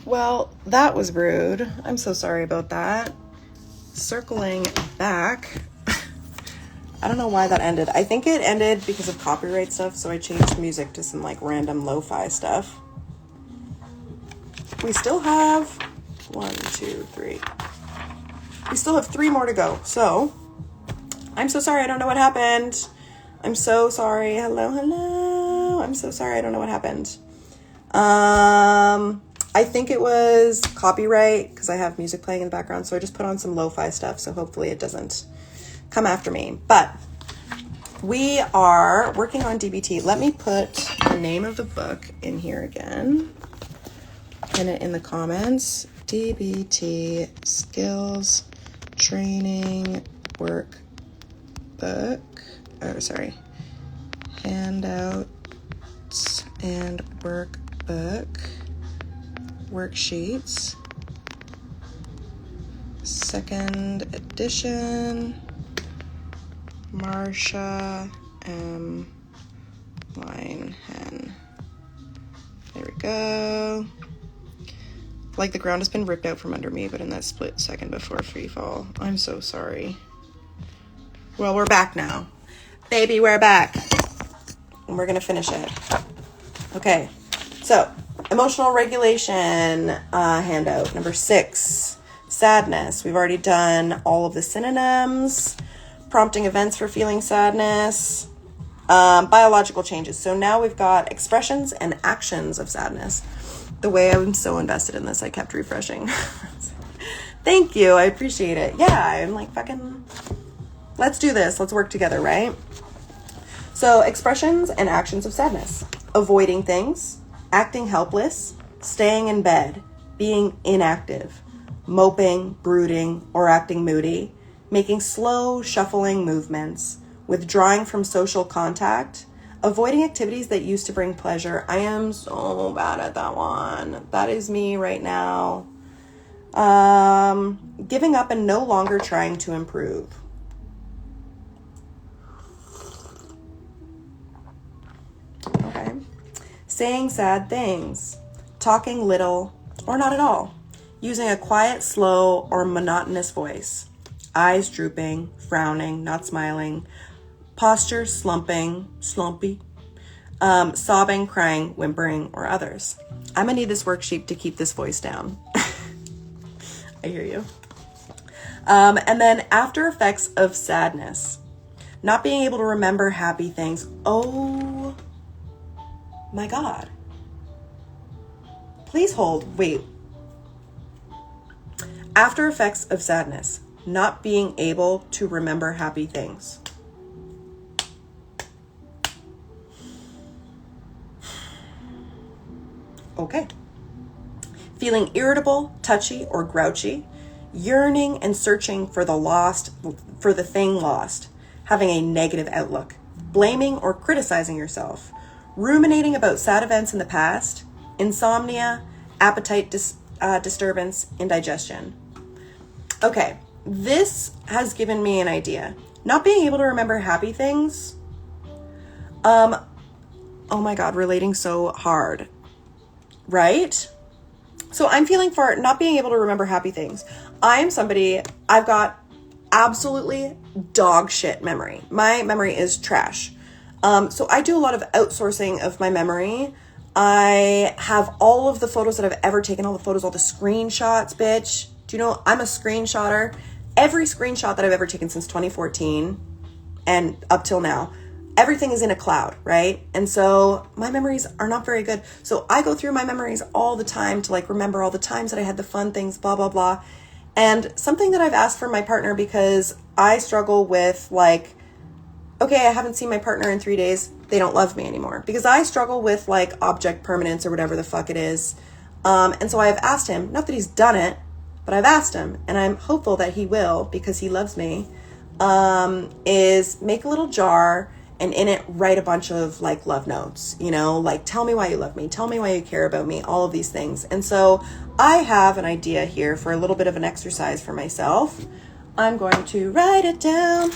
Well, that was rude. I'm so sorry about that. Circling back. I don't know why that ended. I think it ended because of copyright stuff, so I changed music to some like random lo-fi stuff. We still have 1, 2, 3. We still have 3 more to go. So, I'm so sorry. I don't know what happened. I'm so sorry. Hello. I'm so sorry. I don't know what happened. I think it was copyright because I have music playing in the background. So I just put on some lo-fi stuff. So hopefully it doesn't come after me. But we are working on DBT. Let me put the name of the book in here again. Pin it in the comments. DBT Skills Training Workbook. Oh, sorry. Handouts and Workbook. Worksheets. 2nd edition. Marsha M. Linehan. There we go. Like the ground has been ripped out from under me, but in that split second before free fall. I'm so sorry. Well, we're back now. Baby, we're back. And we're going to finish it. Okay. So, emotional regulation handout. Number 6. Sadness. We've already done all of the synonyms. Prompting events for feeling sadness. Biological changes. So now we've got expressions and actions of sadness. The way I'm so invested in this, I kept refreshing. Thank you. I appreciate it. Yeah, I'm like fucking, let's do this. Let's work together, right? So expressions and actions of sadness. Avoiding things, acting helpless, staying in bed, being inactive, moping, brooding, or acting moody, making slow, shuffling movements, withdrawing from social contact, avoiding activities that used to bring pleasure. I am so bad at that one. That is me right now. Giving up and no longer trying to improve. Okay. Saying sad things. Talking little or not at all. Using a quiet, slow, or monotonous voice. Eyes drooping, frowning, not smiling. Posture slumping, slumpy. Sobbing, crying, whimpering, or others. I'm gonna need this worksheet to keep this voice down. I hear you. And then after effects of sadness. Not being able to remember happy things. Oh my God. Please hold. Wait. After effects of sadness. Not being able to remember happy things. Okay. Feeling irritable, touchy, or grouchy. Yearning and searching for the thing lost. Having a negative outlook. Blaming or criticizing yourself. Ruminating about sad events in the past. Insomnia, appetite disturbance, indigestion. Okay. This has given me an idea. Not being able to remember happy things. Oh my God, relating so hard. Right? So I'm feeling for not being able to remember happy things. I am somebody, I've got absolutely dog shit memory. My memory is trash. So I do a lot of outsourcing of my memory. I have all of the photos that I've ever taken, all the screenshots, bitch. Do you know, I'm a screenshotter. Every screenshot that I've ever taken since 2014 and up till now, everything is in a cloud, right? And so my memories are not very good. So I go through my memories all the time to like remember all the times that I had the fun things, blah, blah, blah. And something that I've asked from my partner, because I struggle with like, okay, I haven't seen my partner in 3 days. They don't love me anymore, because I struggle with like object permanence or whatever the fuck it is. And so I have asked him, not that he's done it, but I've asked him, and I'm hopeful that he will, because he loves me, is make a little jar and in it write a bunch of like love notes, you know, like tell me why you love me, tell me why you care about me, all of these things. And so I have an idea here for a little bit of an exercise for myself. I'm going to write it down.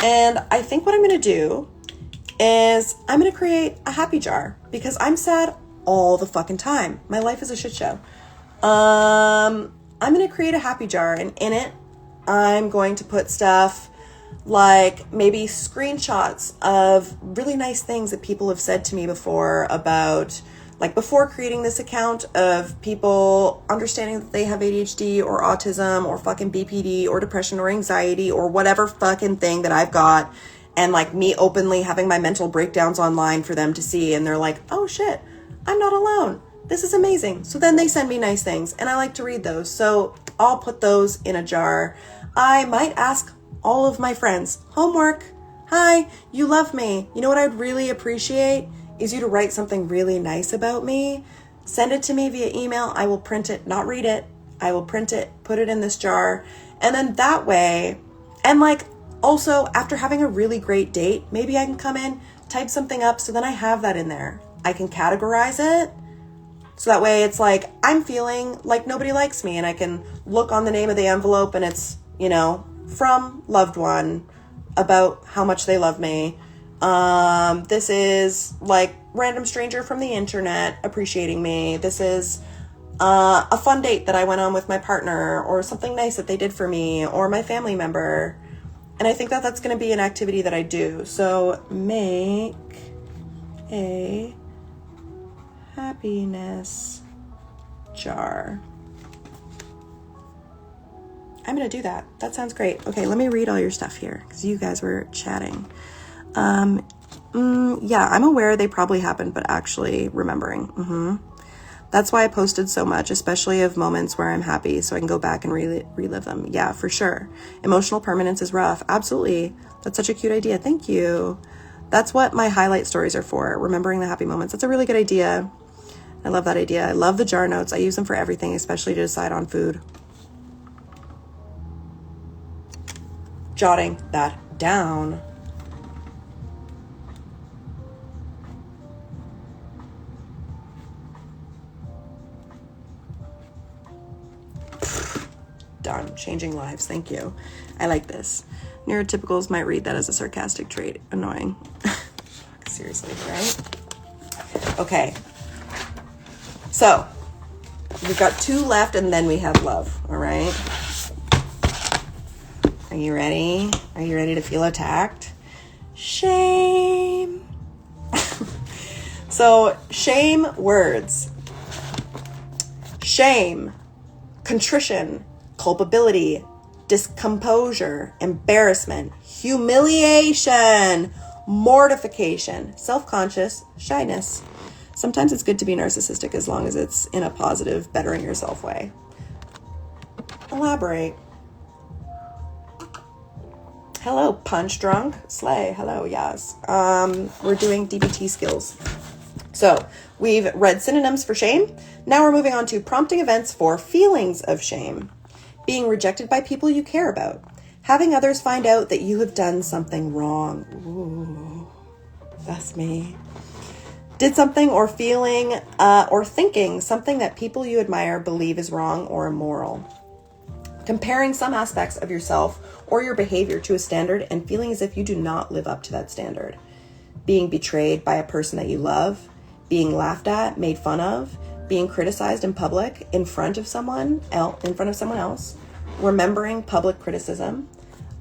And I think what I'm going to do is I'm going to create a happy jar, because I'm sad all the fucking time. My life is a shit show. I'm going to create a happy jar, and in it, I'm going to put stuff like maybe screenshots of really nice things that people have said to me before about, like before creating this account, of people understanding that they have ADHD or autism or fucking BPD or depression or anxiety or whatever fucking thing that I've got, and like me openly having my mental breakdowns online for them to see, and they're like, oh shit, I'm not alone. This is amazing. So then they send me nice things, and I like to read those. So I'll put those in a jar. I might ask all of my friends, homework. Hi, you love me. You know what I'd really appreciate is you to write something really nice about me. Send it to me via email. I will print it, not read it. I will print it, put it in this jar. And then that way, and like also after having a really great date, maybe I can come in, type something up, so then I have that in there. I can categorize it. So that way it's like, I'm feeling like nobody likes me, and I can look on the name of the envelope and it's, you know, from loved one about how much they love me. This is like random stranger from the internet appreciating me. This is a fun date that I went on with my partner, or something nice that they did for me, or my family member. And I think that that's going to be an activity that I do. So make a happiness jar. I'm going to do that. That sounds great. Okay, let me read all your stuff here because you guys were chatting. Yeah, I'm aware they probably happened, but actually remembering. That's why I posted so much, especially of moments where I'm happy, so I can go back and relive them. Yeah, for sure. Emotional permanence is rough. Absolutely. That's such a cute idea. Thank you. That's what my highlight stories are for, remembering the happy moments. That's a really good idea. I love that idea. I love the jar notes. I use them for everything, especially to decide on food. Jotting that down. Done. Changing lives. Thank you. I like this. Neurotypicals might read that as a sarcastic trait. Annoying. Seriously, right? Okay. So, we've got 2 left, and then we have love. All right? Are you ready? Are you ready to feel attacked? Shame. So, shame words. Shame, contrition, culpability, discomposure, embarrassment, humiliation, mortification, self-conscious, shyness. Sometimes it's good to be narcissistic as long as it's in a positive, bettering yourself way. Elaborate. Hello, punch drunk. Slay. Hello, yes. We're doing DBT skills. So we've read synonyms for shame. Now we're moving on to prompting events for feelings of shame. Being rejected by people you care about. Having others find out that you have done something wrong. Ooh, that's me. Did something or feeling or thinking something that people you admire believe is wrong or immoral. Comparing some aspects of yourself or your behavior to a standard and feeling as if you do not live up to that standard. Being betrayed by a person that you love. Being laughed at, made fun of. Being criticized in public in front of someone else. Remembering public criticism.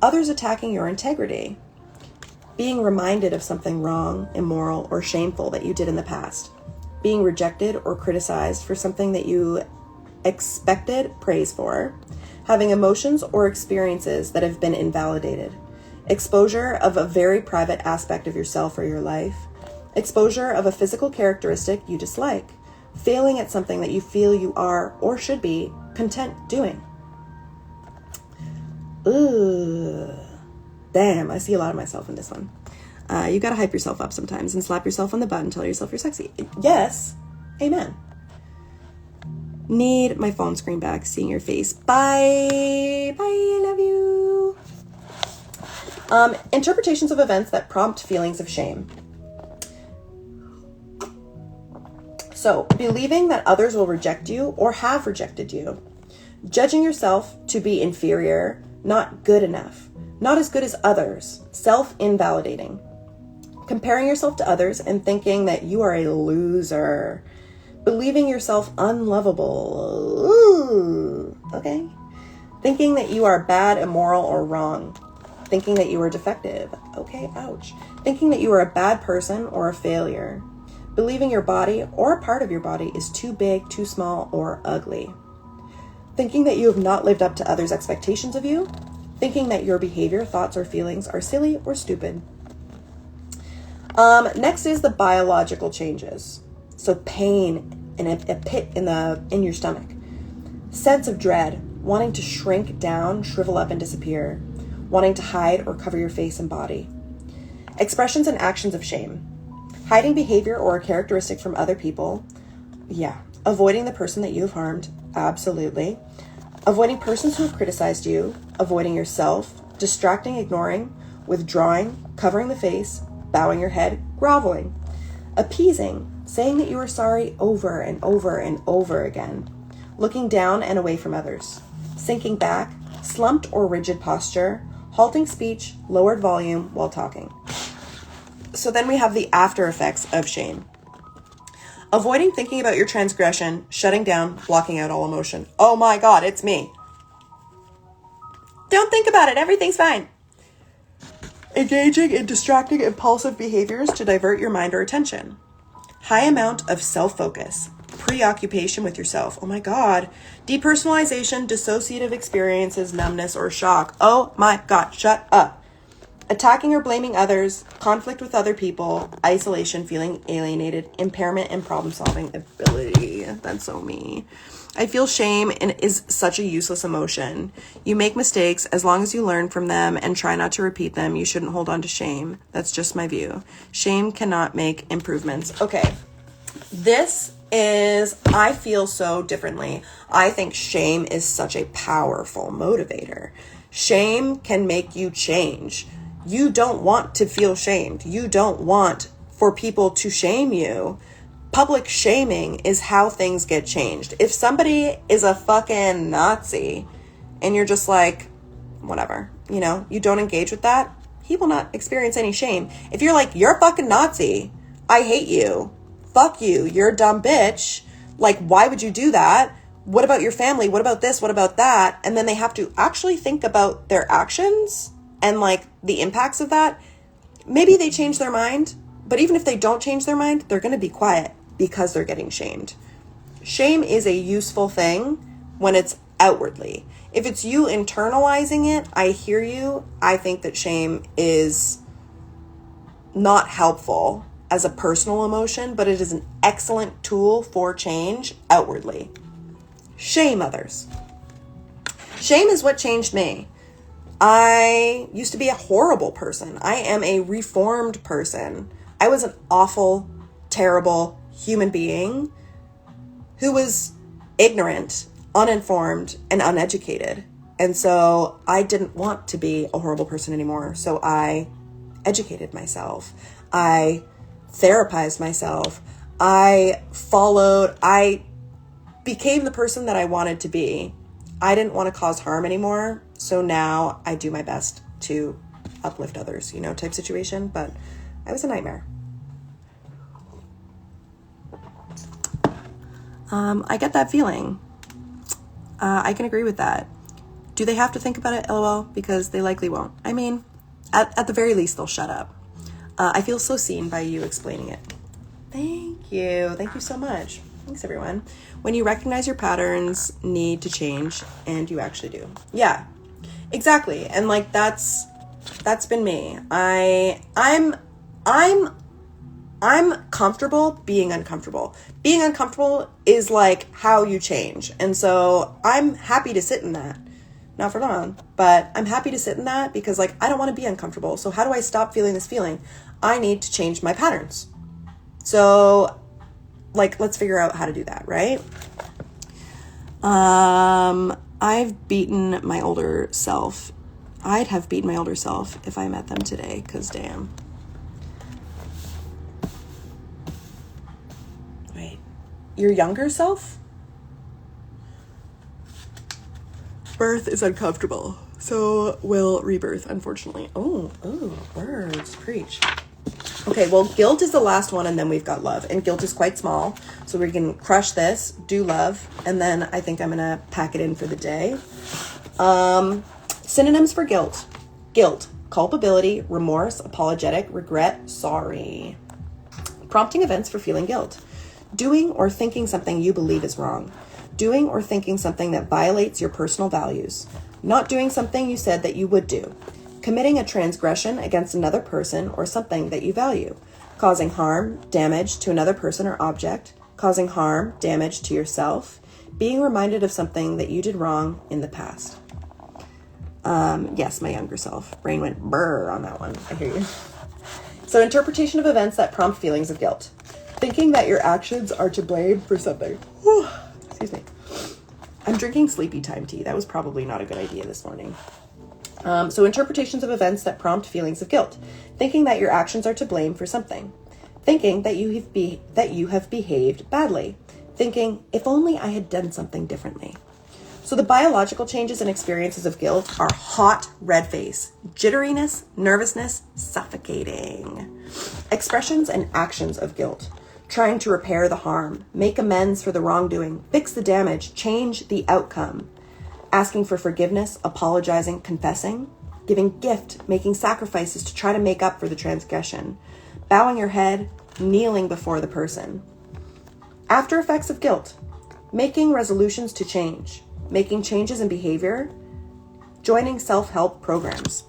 Others attacking your integrity. Being reminded of something wrong, immoral, or shameful that you did in the past. Being rejected or criticized for something that you expected praise for. Having emotions or experiences that have been invalidated. Exposure of a very private aspect of yourself or your life. Exposure of a physical characteristic you dislike. Failing at something that you feel you are or should be content doing. Ooh. Damn, I see a lot of myself in this one. You gotta hype yourself up sometimes and slap yourself on the butt and tell yourself you're sexy. Yes. Amen. Need my phone screen back, seeing your face. Bye. Bye, I love you. Interpretations of events that prompt feelings of shame. So, believing that others will reject you or have rejected you. Judging yourself to be inferior, not good enough, not as good as others, self-invalidating. Comparing yourself to others and thinking that you are a loser. Believing yourself unlovable. Ooh, okay. Thinking that you are bad, immoral, or wrong. Thinking that you are defective. Okay, ouch. Thinking that you are a bad person or a failure. Believing your body or a part of your body is too big, too small, or ugly. Thinking that you have not lived up to others' expectations of you. Thinking that your behavior, thoughts, or feelings are silly or stupid. Next is the biological changes. So pain and a pit in your stomach. Sense of dread, wanting to shrink down, shrivel up, and disappear. Wanting to hide or cover your face and body. Expressions and actions of shame. Hiding behavior or a characteristic from other people. Yeah. Avoiding the person that you have harmed. Absolutely. Avoiding persons who have criticized you. Avoiding yourself. Distracting, ignoring. Withdrawing. Covering the face. Bowing your head. Groveling. Appeasing. Saying that you are sorry over and over and over again. Looking down and away from others. Sinking back. Slumped or rigid posture. Halting speech. Lowered volume while talking. So then we have the after effects of shame. Avoiding thinking about your transgression, shutting down, blocking out all emotion. Oh my God, it's me. Don't think about it. Everything's fine. Engaging in distracting, impulsive behaviors to divert your mind or attention. High amount of self-focus. Preoccupation with yourself. Oh my God. Depersonalization, dissociative experiences, numbness, or shock. Oh my God, shut up. Attacking or blaming others, conflict with other people, isolation, feeling alienated, impairment in problem-solving ability. That's so me. I feel shame and is such a useless emotion. You make mistakes. As long as you learn from them and try not to repeat them, you shouldn't hold on to shame. That's just my view. Shame cannot make improvements. Okay. I feel so differently. I think shame is such a powerful motivator. Shame can make you change. You don't want to feel shamed. You don't want for people to shame you. Public shaming is how things get changed. If somebody is a fucking Nazi and you're just like, whatever, you don't engage with that, he will not experience any shame. If you're like, you're a fucking Nazi, I hate you, fuck you, you're a dumb bitch, like, why would you do that? What about your family? What about this? What about that? And then they have to actually think about their actions and like the impacts of that. Maybe they change their mind, but even if they don't change their mind, they're going to be quiet because they're getting shamed. Shame is a useful thing when it's outwardly. If it's you internalizing it, I hear you. I think that shame is not helpful as a personal emotion, but it is an excellent tool for change outwardly. Shame others. Shame is what changed me. I used to be a horrible person. I am a reformed person. I was an awful, terrible human being who was ignorant, uninformed, and uneducated. And so I didn't want to be a horrible person anymore. So I educated myself. I therapized myself. I became the person that I wanted to be. I didn't want to cause harm anymore. So now I do my best to uplift others, type situation. But I was a nightmare. I get that feeling. I can agree with that. Do they have to think about it? LOL, because they likely won't. I mean, at the very least, they'll shut up. I feel so seen by you explaining it. Thank you. Thank you so much. Thanks, everyone. When you recognize your patterns need to change, and you actually do. Yeah, exactly. And like, that's been me. I'm comfortable being uncomfortable. Being uncomfortable is like how you change. And so I'm happy to sit in that. Not for long, but I'm happy to sit in that because like, I don't want to be uncomfortable. So how do I stop feeling this feeling? I need to change my patterns. So like, let's figure out how to do that, right? I've beaten my older self. I'd have beaten my older self if I met them today, because damn. Wait, your younger self? Birth is uncomfortable, so will rebirth, unfortunately. Oh, words, preach. Okay, well, guilt is the last one, and then we've got love. And guilt is quite small, so we can crush this, do love, and then I think I'm going to pack it in for the day. Synonyms for guilt. Guilt, culpability, remorse, apologetic, regret, sorry. Prompting events for feeling guilt. Doing or thinking something you believe is wrong. Doing or thinking something that violates your personal values. Not doing something you said that you would do. Committing a transgression against another person or something that you value. Causing harm, damage to another person or object. Causing harm, damage to yourself. Being reminded of something that you did wrong in the past. Yes, my younger self. Brain went brr on that one. I hear you. So interpretation of events that prompt feelings of guilt. Thinking that your actions are to blame for something. Whew. Excuse me. I'm drinking sleepy time tea. That was probably not a good idea this morning. So interpretations of events that prompt feelings of guilt. Thinking that your actions are to blame for something. Thinking that you have behaved badly. Thinking, if only I had done something differently. So the biological changes and experiences of guilt are hot red face, jitteriness, nervousness, suffocating. Expressions and actions of guilt. Trying to repair the harm, make amends for the wrongdoing, fix the damage, change the outcome. Asking for forgiveness, apologizing, confessing. Giving gift, making sacrifices to try to make up for the transgression. Bowing your head, kneeling before the person. After effects of guilt. Making resolutions to change. Making changes in behavior, joining self-help programs.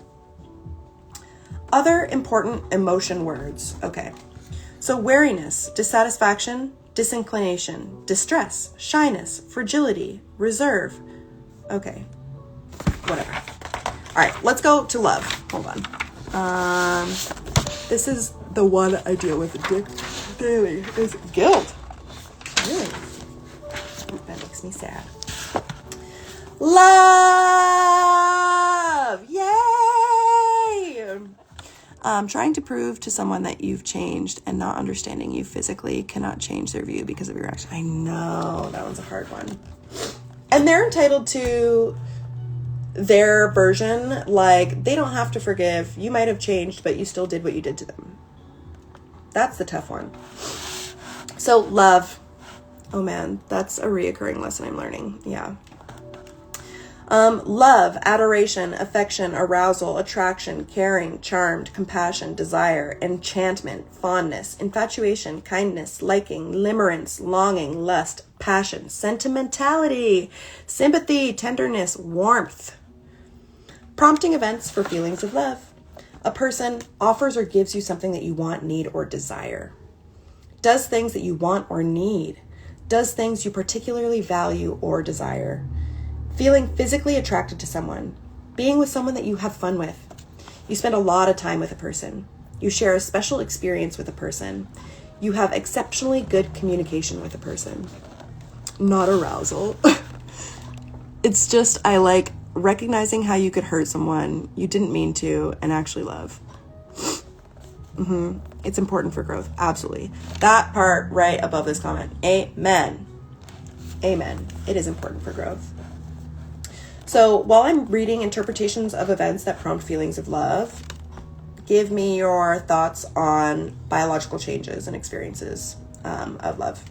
Other important emotion words. Okay. So wariness, dissatisfaction, disinclination, distress, shyness, fragility, reserve. Okay. Whatever. All right, let's go to love. Hold on. This is the one I deal with daily is guilt. Really? That makes me sad. Love! Yay! Trying to prove to someone that you've changed and not understanding you physically cannot change their view because of your action. I know, that one's a hard one. And they're entitled to their version. Like, they don't have to forgive. You might have changed, but you still did what you did to them. That's the tough one. So, love. Oh man, that's a reoccurring lesson I'm learning. Yeah. Love, adoration, affection, arousal, attraction, caring, charmed, compassion, desire, enchantment, fondness, infatuation, kindness, liking, limerence, longing, lust, passion, sentimentality, sympathy, tenderness, warmth. Prompting events for feelings of love. A person offers or gives you something that you want, need, or desire. Does things that you want or need. Does things you particularly value or desire. Feeling physically attracted to someone. Being with someone that you have fun with. You spend a lot of time with a person. You share a special experience with a person. You have exceptionally good communication with a person. Not arousal. It's just, I like recognizing how you could hurt someone you didn't mean to and actually love. It's important for growth. Absolutely. That part right above this comment. Amen. Amen. It is important for growth. So while I'm reading interpretations of events that prompt feelings of love, give me your thoughts on biological changes and experiences of love.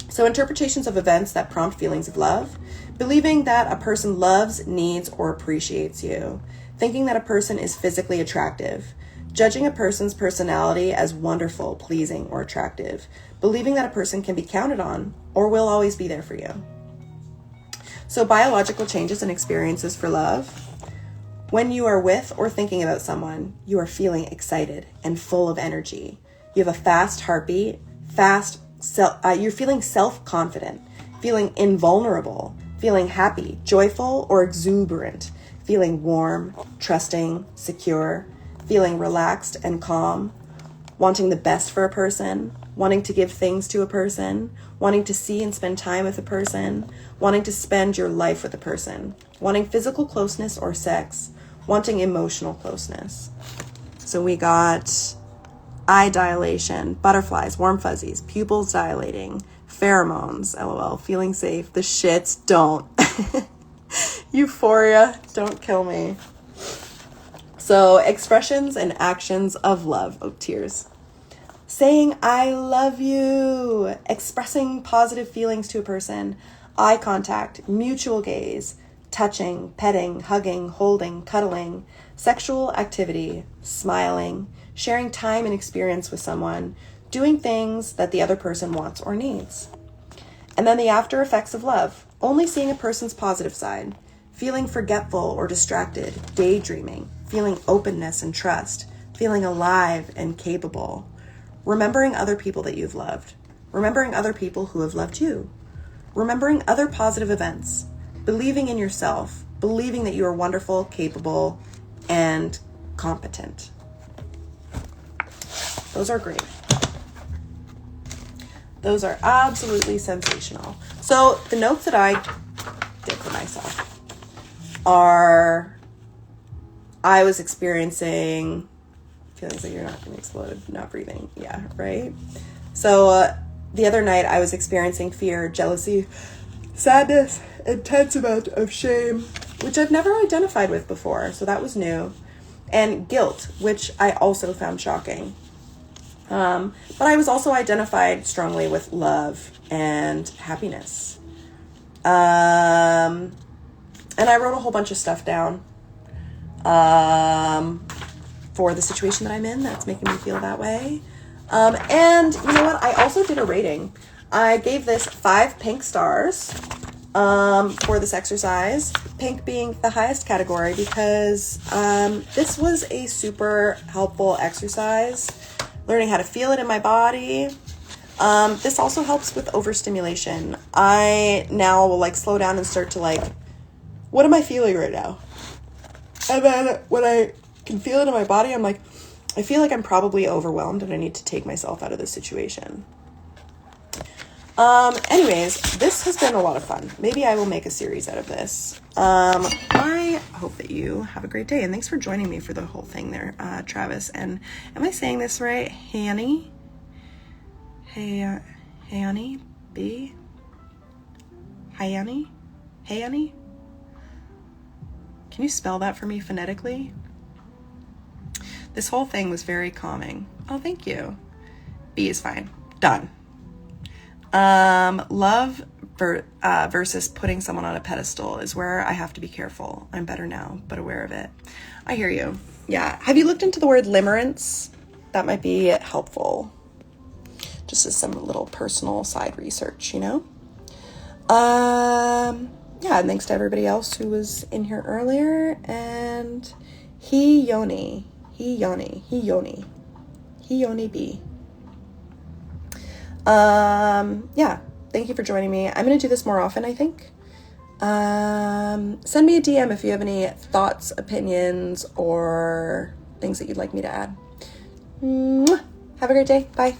So interpretations of events that prompt feelings of love, believing that a person loves, needs, or appreciates you, thinking that a person is physically attractive, judging a person's personality as wonderful, pleasing, or attractive, believing that a person can be counted on or will always be there for you. So biological changes and experiences for love. When you are with or thinking about someone, you are feeling excited and full of energy. You have a fast heartbeat, you're feeling self-confident, feeling invulnerable, feeling happy, joyful, or exuberant, feeling warm, trusting, secure, feeling relaxed and calm, wanting the best for a person, wanting to give things to a person, wanting to see and spend time with a person, wanting to spend your life with a person, wanting physical closeness or sex, wanting emotional closeness. So we got eye dilation, butterflies, warm fuzzies, pupils dilating, pheromones, LOL, feeling safe, the shits, don't. Euphoria, don't kill me. So expressions and actions of love. Oh, tears. Saying, I love you. Expressing positive feelings to a person. Eye contact, mutual gaze, touching, petting, hugging, holding, cuddling, sexual activity, smiling, sharing time and experience with someone, doing things that the other person wants or needs. And then the after effects of love, only seeing a person's positive side, feeling forgetful or distracted, daydreaming, feeling openness and trust, feeling alive and capable, remembering other people that you've loved, remembering other people who have loved you, remembering other positive events, believing in yourself, believing that you are wonderful, capable, and competent. Those are great. Those are absolutely sensational. So the notes that I did for myself are, I was experiencing feelings like you're not going to explode, not breathing. Yeah, right? So the other night I was experiencing fear, jealousy, sadness, intense amount of shame, which I've never identified with before. So that was new. And guilt, which I also found shocking. But I was also identified strongly with love and happiness. And I wrote a whole bunch of stuff down for the situation that I'm in that's making me feel that way. And you know what? I also did a rating. I gave this 5 pink stars for this exercise. Pink being the highest category because this was a super helpful exercise. Learning how to feel it in my body. This also helps with overstimulation. I now will slow down and start to what am I feeling right now? And then when I can feel it in my body, I'm like, I feel like I'm probably overwhelmed and I need to take myself out of this situation. Anyways, this has been a lot of fun. Maybe I will make a series out of this. I hope that you have a great day, and thanks for joining me for the whole thing there, Travis. And am I saying this right? Hanny? Hanny? B? Hanny? Hanny? Can you spell that for me phonetically? This whole thing was very calming. Oh, thank you. B is fine. Done. Love versus putting someone on a pedestal is where I have to be careful. I'm better now, but aware of it. I hear you. Yeah. Have you looked into the word limerence? That might be helpful. Just as some little personal side research, Yeah, and thanks to everybody else who was in here earlier. And Yoni B. Yeah, thank you for joining me. I'm going to do this more often, I think. Send me a DM if you have any thoughts, opinions, or things that you'd like me to add. Have a great day. Bye.